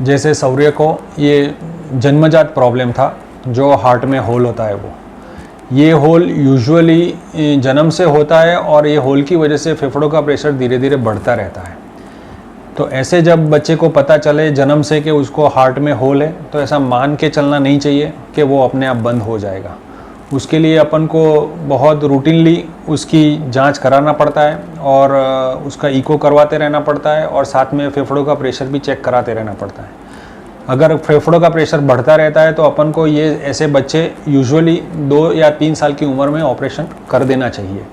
जैसे शौर्य को ये जन्मजात प्रॉब्लम था, जो हार्ट में होल होता है, वो ये होल यूजुअली जन्म से होता है और ये होल की वजह से फेफड़ों का प्रेशर धीरे धीरे बढ़ता रहता है। तो ऐसे जब बच्चे को पता चले जन्म से कि उसको हार्ट में होल है, तो ऐसा मान के चलना नहीं चाहिए कि वो अपने आप बंद हो जाएगा। उसके लिए अपन को बहुत रूटीनली उसकी जांच कराना पड़ता है और उसका इको करवाते रहना पड़ता है और साथ में फेफड़ों का प्रेशर भी चेक कराते रहना पड़ता है। अगर फेफड़ों का प्रेशर बढ़ता रहता है तो अपन को ये ऐसे बच्चे यूजुअली 2 या 3 साल की उम्र में ऑपरेशन कर देना चाहिए।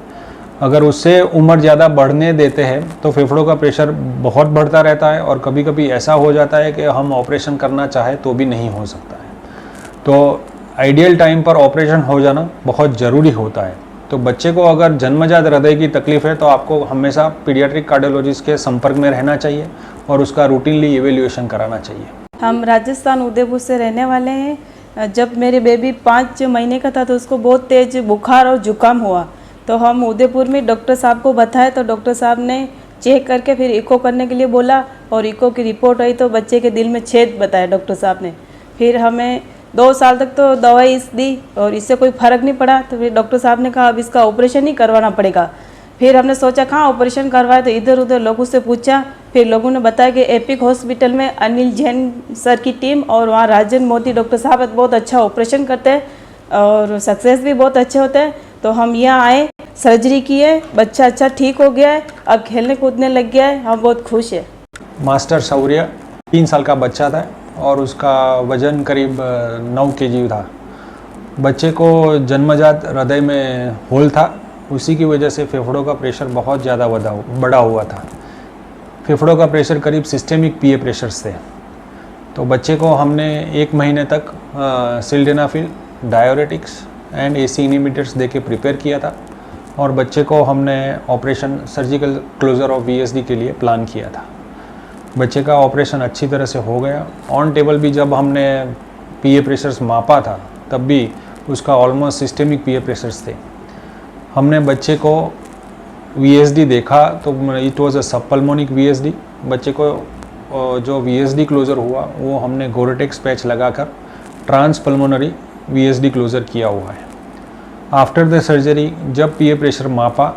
अगर उससे उम्र ज़्यादा बढ़ने देते हैं तो फेफड़ों का प्रेशर बहुत बढ़ता रहता है और कभी कभी ऐसा हो जाता है कि हम ऑपरेशन करना चाहे तो भी नहीं हो सकता है। तो आइडियल टाइम पर ऑपरेशन हो जाना बहुत ज़रूरी होता है। तो बच्चे को अगर जन्मजात हृदय की तकलीफ़ है तो आपको हमेशा पीडियाट्रिक कार्डियोलॉजिस्ट के संपर्क में रहना चाहिए और उसका रूटीनली इवेल्युएशन कराना चाहिए। हम राजस्थान उदयपुर से रहने वाले हैं। जब मेरे बेबी 5 महीने का था तो उसको बहुत तेज़ बुखार और जुकाम हुआ, तो हम उदयपुर में डॉक्टर साहब को बताए, तो डॉक्टर साहब ने चेक करके फिर इको करने के लिए बोला और इको की रिपोर्ट आई तो बच्चे के दिल में छेद बताया डॉक्टर साहब ने। फिर हमें 2 साल तक तो दवाई दी और इससे कोई फ़र्क नहीं पड़ा, तो फिर डॉक्टर साहब ने कहा अब इसका ऑपरेशन ही करवाना पड़ेगा। फिर हमने सोचा कहाँ ऑपरेशन करवाए, तो इधर उधर लोगों से पूछा, फिर लोगों ने बताया कि एपिक हॉस्पिटल में अनिल जैन सर की टीम और वहाँ राजन मोदी डॉक्टर साहब बहुत अच्छा ऑपरेशन करते हैं और सक्सेस भी बहुत अच्छे होते हैं। तो हम यहाँ आए, सर्जरी की है, बच्चा अच्छा ठीक हो गया है, अब खेलने कूदने लग गया है, हम बहुत खुश है। मास्टर शौर्य 3 साल का बच्चा था और उसका वज़न करीब 9 kg था। बच्चे को जन्मजात हृदय में होल था, उसी की वजह से फेफड़ों का प्रेशर बहुत ज़्यादा बढ़ा हुआ था। फेफड़ों का प्रेशर करीब सिस्टेमिक पीए प्रेशर्स थे। तो बच्चे को हमने 1 महीने तक sildenafil, diuretics and ACE inhibitors दे के प्रिपेयर किया था और बच्चे को हमने operation surgical closure of VSD के लिए प्लान किया था। बच्चे का ऑपरेशन अच्छी तरह से हो गया। ऑन टेबल भी जब हमने पीए प्रेशर्स मापा था तब भी उसका ऑलमोस्ट सिस्टेमिक पीए प्रेशर्स थे। हमने बच्चे को वीएसडी देखा तो इट वाज अ सबपल्मोनिक वीएसडी। बच्चे को जो वीएसडी क्लोजर हुआ वो हमने गोरेटेक्स पैच लगाकर ट्रांसपल्मोनरी वीएसडी क्लोजर किया हुआ है। आफ्टर द सर्जरी जब पीए प्रेशर मापा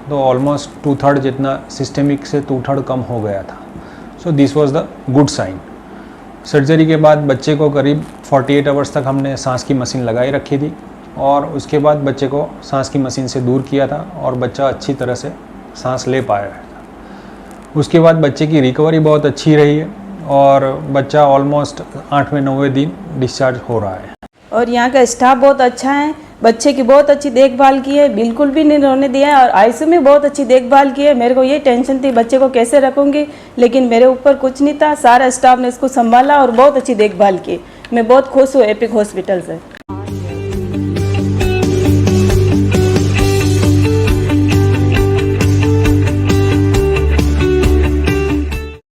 तो ऑलमोस्ट 2/3 जितना सिस्टेमिक से 2/3 कम हो गया था। So this was the good sign. Surgery के बाद बच्चे को करीब 48 आवर्स तक हमने सांस की मशीन लगाई रखी थी और उसके बाद बच्चे को सांस की मशीन से दूर किया था और बच्चा अच्छी तरह से सांस ले पाया था। उसके बाद बच्चे की रिकवरी बहुत अच्छी रही है और बच्चा ऑलमोस्ट 8वें-9वें दिन डिस्चार्ज हो रहा है। और यहाँ का स्टाफ बहुत अच्छा है, बच्चे की बहुत अच्छी देखभाल की है, बिल्कुल भी नहीं रोने दिया है और आईसीयू में बहुत अच्छी देखभाल की है। मेरे को ये टेंशन थी बच्चे को कैसे रखूँगी, लेकिन मेरे ऊपर कुछ नहीं था, सारा स्टाफ ने इसको संभाला और बहुत अच्छी देखभाल की। मैं बहुत खुश हूँ एपिक हॉस्पिटल से।